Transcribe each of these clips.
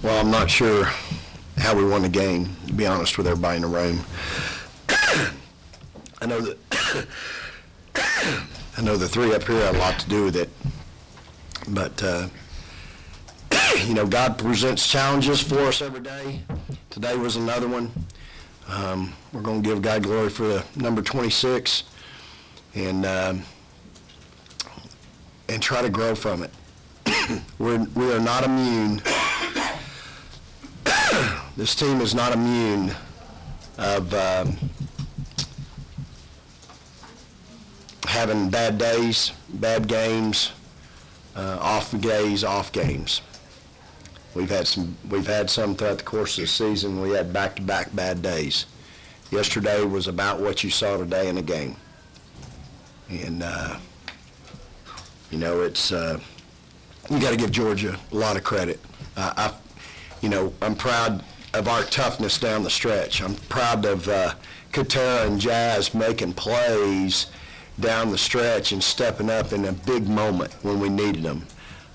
Well, I'm not sure how we won the game, to be honest with everybody in the room. I know that I know the three up here had a lot to do with it, but God presents challenges for us every day. Today was another one. We're going to give God glory for the number 26 and try to grow from it. We are not immune. This team is not immune of having bad days, bad games, off games. We've had some throughout the course of the season. We had back-to-back bad days. Yesterday was about what you saw today in the game. And, it's, you got to give Georgia a lot of credit. I'm proud of our toughness down the stretch. I'm proud of Katera and Jazz making plays down the stretch and stepping up in a big moment when we needed them.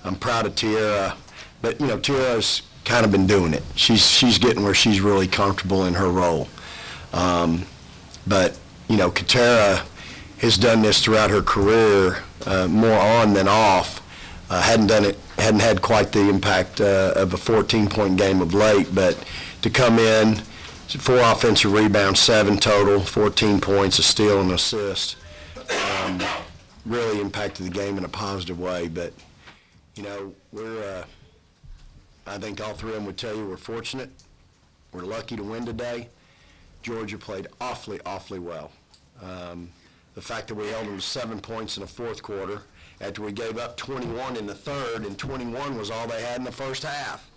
I'm proud of Tiara, but Tiara's kind of been doing it. She's getting where she's really comfortable in her role. But Katera has done this throughout her career, more on than off. Hadn't had quite the impact of a 14-point game of late, but to come in, 4 offensive rebounds, 7 total, 14 points, a steal and assist, really impacted the game in a positive way. But we're I think all three of them would tell you we're fortunate. We're lucky to win today. Georgia played awfully well. The fact that we held them to 7 points in the fourth quarter after we gave up 21 in the third, and 21 was all they had in the first half.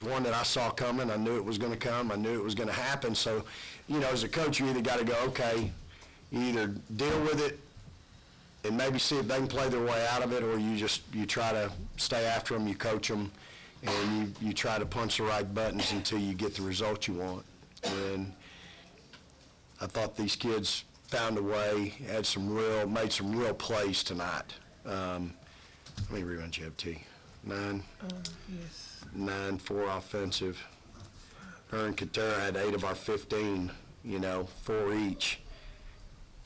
One that I saw coming. I knew it was going to come. I knew it was going to happen. So, as a coach, you either got to go, okay, you either deal with it and maybe see if they can play their way out of it, or you try to stay after them, you coach them, and you try to punch the right buttons until you get the result you want. And I thought these kids found a way, made some real plays tonight. How many rebounds you have, T? 9? Yes. 9, 4 offensive. Her and Katera had 8 of our 15, 4 each.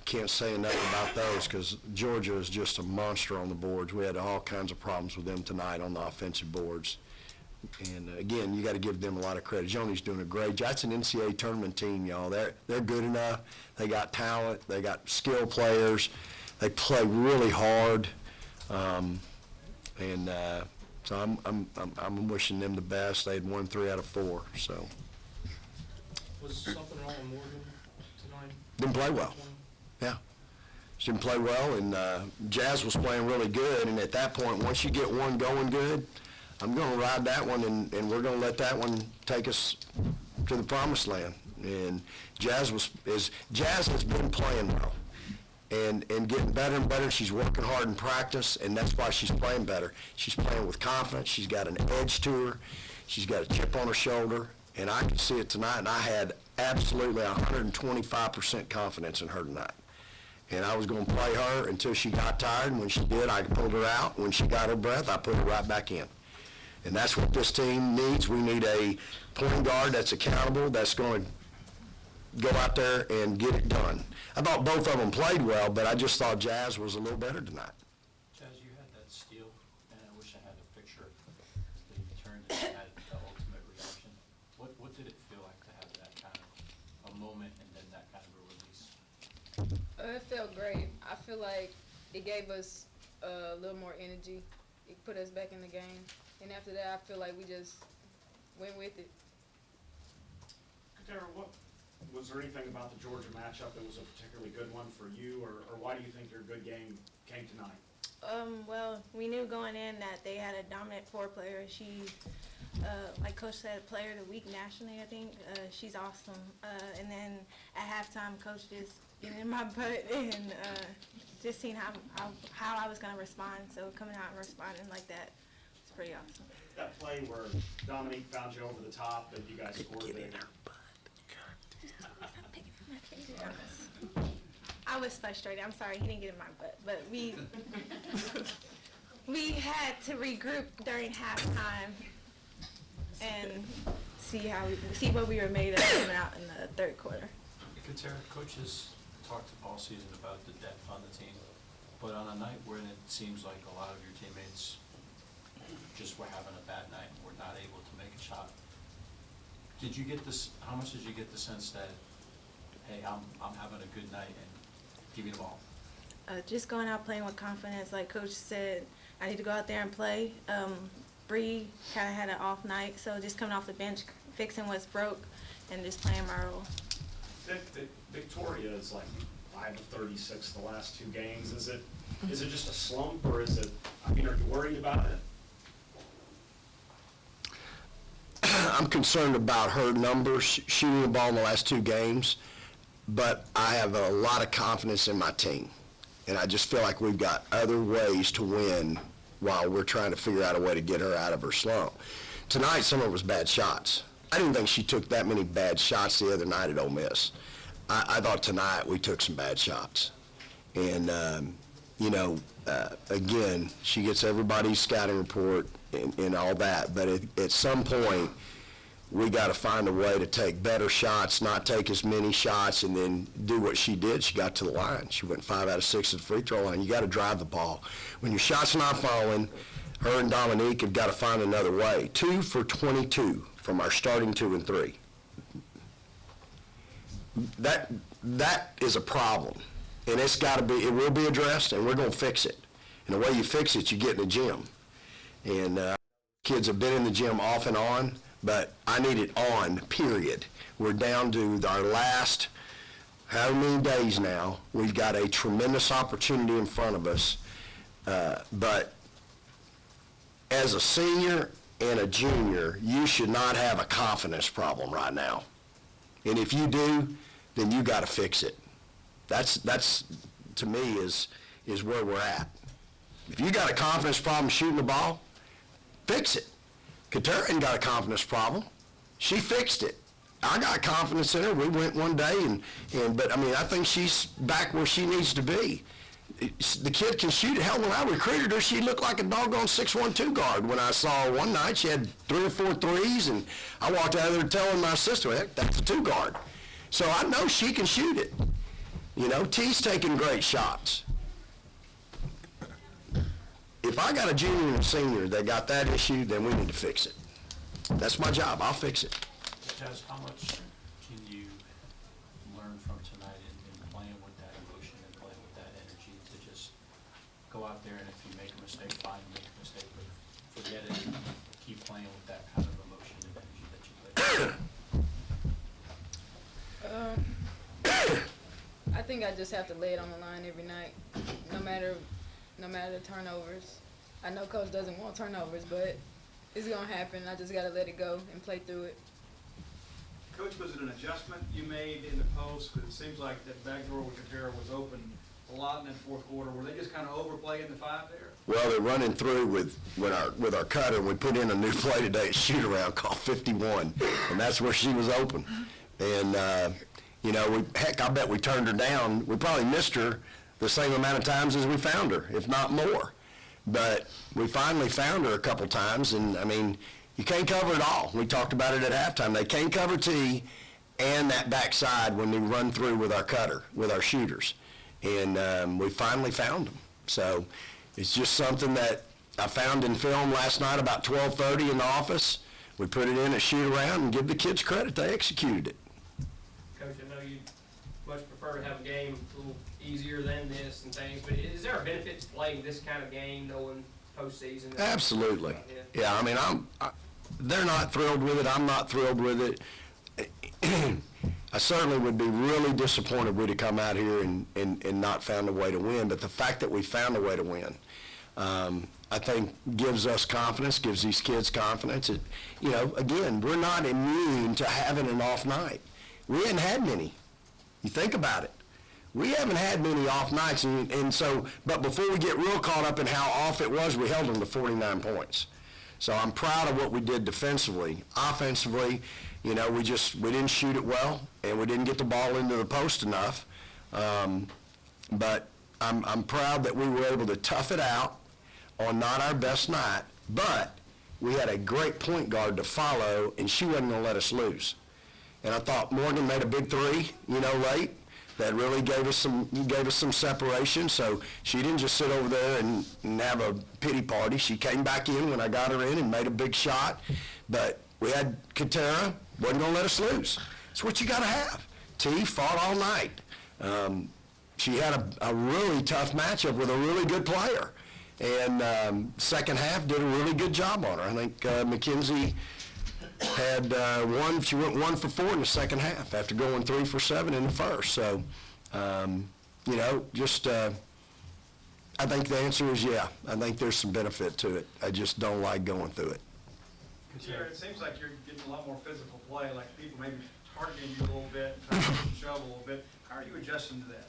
Can't say enough about those because Georgia is just a monster on the boards. We had all kinds of problems with them tonight on the offensive boards. And again, you got to give them a lot of credit. Joni's doing a great job. That's an NCAA tournament team, y'all. They're good enough. They got talent. They got skilled players. They play really hard. So I'm wishing them the best. They had won 3 out of 4. So Was something wrong with Morgan tonight? didn't play well. Yeah, she didn't play well, and Jazz was playing really good. And at that point, once you get one going good, I'm going to ride that one, and we're going to let that one take us to the promised land. And Jazz has been playing well and getting better and better. She's working hard in practice, and that's why she's playing better. She's playing with confidence. She's got an edge to her. She's got a chip on her shoulder, and I could see it tonight, and I had absolutely 125% confidence in her tonight. And I was going to play her until she got tired, and when she did, I pulled her out. When she got her breath, I put her right back in. And that's what this team needs. We need a point guard that's accountable, that's going to go out there and get it done. I thought both of them played well, but I just thought Jazz was a little better tonight. Jazz, you had that steal, and I wish I had a picture that you turned and you had the ultimate reaction. What did it feel like to have that kind of a moment and then that kind of a release? It felt great. I feel like it gave us a little more energy. It put us back in the game. And after that, I feel like we just went with it. Katera, was there anything about the Georgia matchup that was a particularly good one for you, or why do you think your good game came tonight? Well, we knew going in that they had a dominant 4 player. She, like Coach said, player of the week nationally, I think. She's awesome. And then at halftime, Coach just getting in my butt and just seeing how I was going to respond. So coming out and responding like that was pretty awesome. That play where Dominique found you over the top that you guys scored there. I was frustrated. I'm sorry, he didn't get in my butt, but We had to regroup during halftime and see what we were made of coming out in the third quarter. Katera, coaches talked all season about the depth on the team, but on a night when it seems like a lot of your teammates just were having a bad night and were not able to make a shot, did you get this? How much did you get the sense that, hey, I'm having a good night and give me the ball? Just going out playing with confidence. Like Coach said, I need to go out there and play. Bree kind of had an off night, so just coming off the bench, fixing what's broke, and just playing my role. Victoria is like 5 of 36 the last 2 games. Is it just a slump, or is it, I mean, are you worried about it? I'm concerned about her numbers, shooting the ball in the last 2 games, but I have a lot of confidence in my team. And I just feel like we've got other ways to win while we're trying to figure out a way to get her out of her slump. Tonight, some of it was bad shots. I didn't think she took that many bad shots the other night at Ole Miss. I thought tonight we took some bad shots. And, again, she gets everybody's scouting report and all that, but at some point, we got to find a way to take better shots, not take as many shots, and then do what she did. She got to the line. She went 5 out of 6 at the free throw line. You got to drive the ball. When your shot's not falling, her and Dominique have got to find another way. 2 for 22 from our starting 2 and 3. That is a problem, and it will be addressed, and we're going to fix it. And the way you fix it, you get in the gym. And kids have been in the gym off and on, but I need it on, period. We're down to our last how many days now. We've got a tremendous opportunity in front of us, but as a senior and a junior, you should not have a confidence problem right now. And if you do, then you got to fix it. That's to me is where we're at. If you got a confidence problem shooting the ball, fix it. Katera ain't got a confidence problem. She fixed it. I got confidence in her. We went one day, but I mean, I think she's back where she needs to be. The kid can shoot it. Hell, when I recruited her, she looked like a doggone 6'1" guard. When I saw her one night, she had 3 or 4 threes, and I walked out there telling my sister, heck, that's a 2 guard. So I know she can shoot it. T's taking great shots. If I got a junior and a senior that got that issue, then we need to fix it. That's my job. I'll fix it. Jazz, how much can you learn from tonight in playing with that emotion and playing with that energy to just go out there and if you make a mistake, fine, make a mistake, but forget it and keep playing with that kind of emotion and energy that you play with? I think I just have to lay it on the line every night, no matter the turnovers. I know Coach doesn't want turnovers, but it's going to happen. I just got to let it go and play through it. Coach, was it an adjustment you made in the post? Because it seems like that back door with Katera was open a lot in that fourth quarter. Were they just kind of overplaying the 5 there? Well, they're running through with our cutter. We put in a new play today at shoot-around called 51, and that's where she was open. And, I bet we turned her down. We probably missed her the same amount of times as we found her, if not more. But we finally found her a couple times, and, I mean, you can't cover it all. We talked about it at halftime. They can't cover T and that backside when we run through with our cutter, with our shooters. And we finally found them. So it's just something that I found in film last night about 12:30 in the office. We put it in at shoot-around and give the kids credit. They executed it. Coach, I know you'd much prefer to have a game a little easier than this and things, but is there a benefit to playing this kind of game, knowing postseason? Absolutely. Yeah, I mean, they're not thrilled with it. I'm not thrilled with it. I certainly would be really disappointed if we'd have come out here and not found a way to win. But the fact that we found a way to win, I think gives us confidence, gives these kids confidence. Again, we're not immune to having an off night. We hadn't had many. You think about it. We haven't had many off nights, and so, but before we get real caught up in how off it was, we held them to 49 points. So I'm proud of what we did defensively. Offensively, we didn't shoot it well, and we didn't get the ball into the post enough. But I'm proud that we were able to tough it out on not our best night, but we had a great point guard to follow, and she wasn't going to let us lose. And I thought Morgan made a big three, late, that really gave us some separation. So she didn't just sit over there and have a pity party. She came back in when I got her in and made a big shot. But we had Katera, wasn't going to let us lose. It's what you got to have. T fought all night. She had a really tough matchup with a really good player. And second half did a really good job on her. I think Mackenzie had she went 1 for 4 in the second half after going 3 for 7 in the first. So, I think the answer is yeah. I think there's some benefit to it. I just don't like going through it. Jared, it seems like you're getting a lot more physical play, like people maybe targeting you a little bit, trying to shove a little bit. How are you adjusting to that?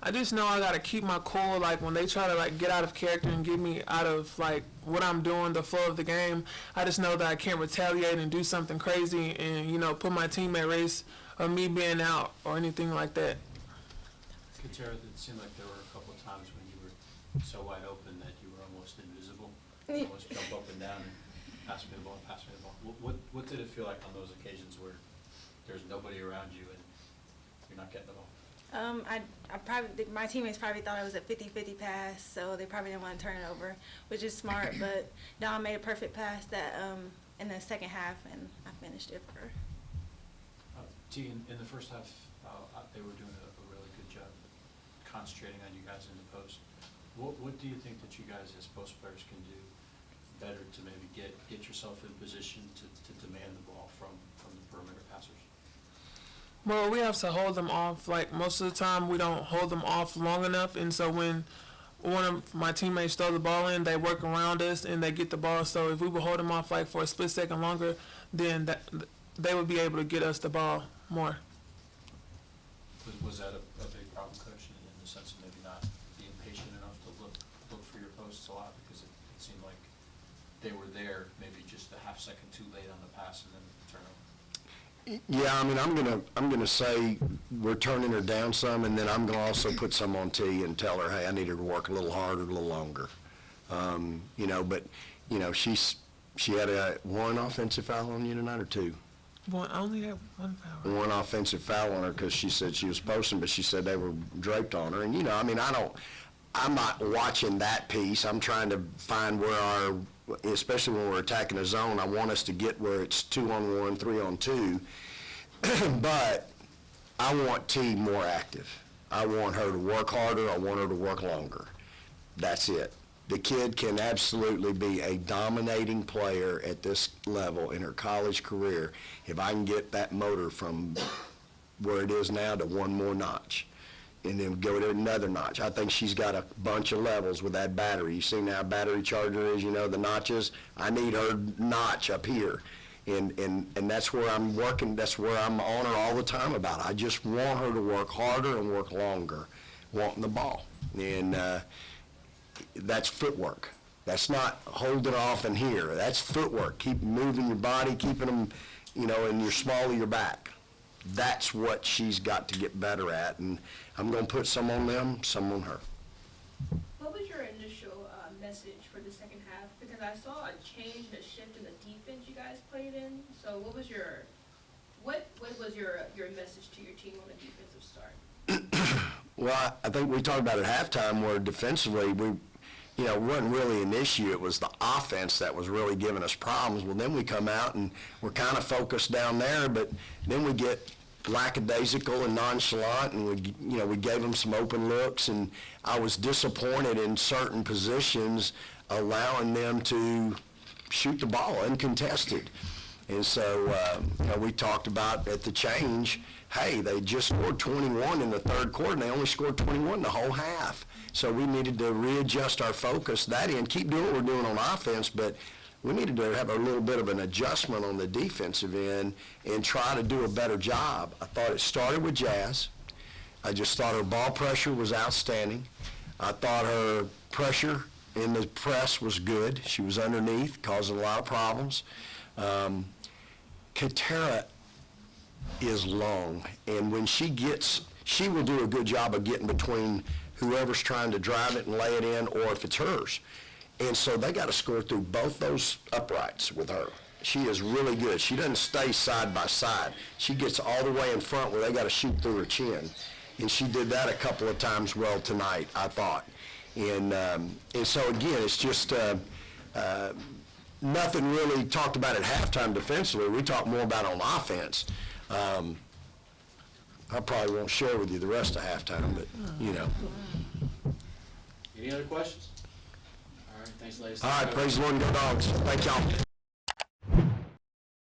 I just know I gotta keep my cool, like when they try to like get out of character and get me out of like what I'm doing, the flow of the game, I just know that I can't retaliate and do something crazy and, put my team at risk of me being out or anything like that. Katera, it seemed like there were a couple of times when you were so wide open that you were almost invisible. You almost jump up and down and pass me the ball, pass me the ball. What did it feel like on those occasions where there's nobody around you and you're not getting the ball? My teammates probably thought it was a 50-50 pass, so they probably didn't want to turn it over, which is smart. But Dawn made a perfect pass that in the second half, and I finished it for her. T, in the first half, they were doing a really good job concentrating on you guys in the post. What do you think that you guys as post players can do better to maybe get yourself in position to demand the ball from the perimeter passers? Well, we have to hold them off. Like, most of the time, we don't hold them off long enough, and so when one of my teammates throw the ball in, they work around us, and they get the ball. So if we would hold them off, like, for a split second longer, then they would be able to get us the ball more. Was that a big problem, Coach, in the sense of maybe not being patient enough to look for your posts a lot? Because it seemed like they were there, maybe just a half second too late on the pass and then turnover. Yeah, I mean, I'm gonna say we're turning her down some, and then I'm gonna also put some on T and tell her, hey, I need her to work a little harder, a little longer. She had one offensive foul on you tonight or two? I only had one foul. One offensive foul on her because she said she was posting, but she said they were draped on her. And, I'm not watching that piece. I'm trying to find where especially when we're attacking a zone, I want us to get where it's 2-on-1, 3-on-2. But I want T more active. I want her to work harder. I want her to work longer. That's it. The kid can absolutely be a dominating player at this level in her college career if I can get that motor from where it is now to one more notch and then go to another notch. I think she's got a bunch of levels with that battery. You see now battery charger is, the notches. I need her notch up here. And that's where I'm working. That's where I'm on her all the time about it. I just want her to work harder and work longer, wanting the ball. And that's footwork. That's not holding off in here. That's footwork. Keep moving your body, keeping them, in your small of your back. That's what she's got to get better at, and I'm going to put some on them, some on her. What was your initial message for the second half? Because I saw a change, a shift in the defense you guys played in. So what was your message to your team on the defensive start? Well, I think we talked about at halftime where defensively it wasn't really an issue. It was the offense that was really giving us problems. Well, then we come out and we're kind of focused down there, but then we get lackadaisical and nonchalant, and we gave them some open looks, and I was disappointed in certain positions allowing them to shoot the ball uncontested. And so, we talked about at the change, hey, they just scored 21 in the third quarter, and they only scored 21 the whole half. So we needed to readjust our focus that end, keep doing what we're doing on offense, but we needed to have a little bit of an adjustment on the defensive end and try to do a better job. I thought it started with Jazz. I just thought her ball pressure was outstanding. I thought her pressure in the press was good. She was underneath, causing a lot of problems. Katera is long, and when she will do a good job of getting between whoever's trying to drive it and lay it in, or if it's hers. And so they got to score through both those uprights with her. She is really good. She doesn't stay side by side. She gets all the way in front where they got to shoot through her chin. And she did that a couple of times well tonight, I thought. And so, again, it's just nothing really talked about at halftime defensively. We talked more about on offense. I probably won't share with you the rest of halftime, but, you know. Any other questions? All right, thanks, ladies. All right, praise the Lord and go Dogs. Thank y'all.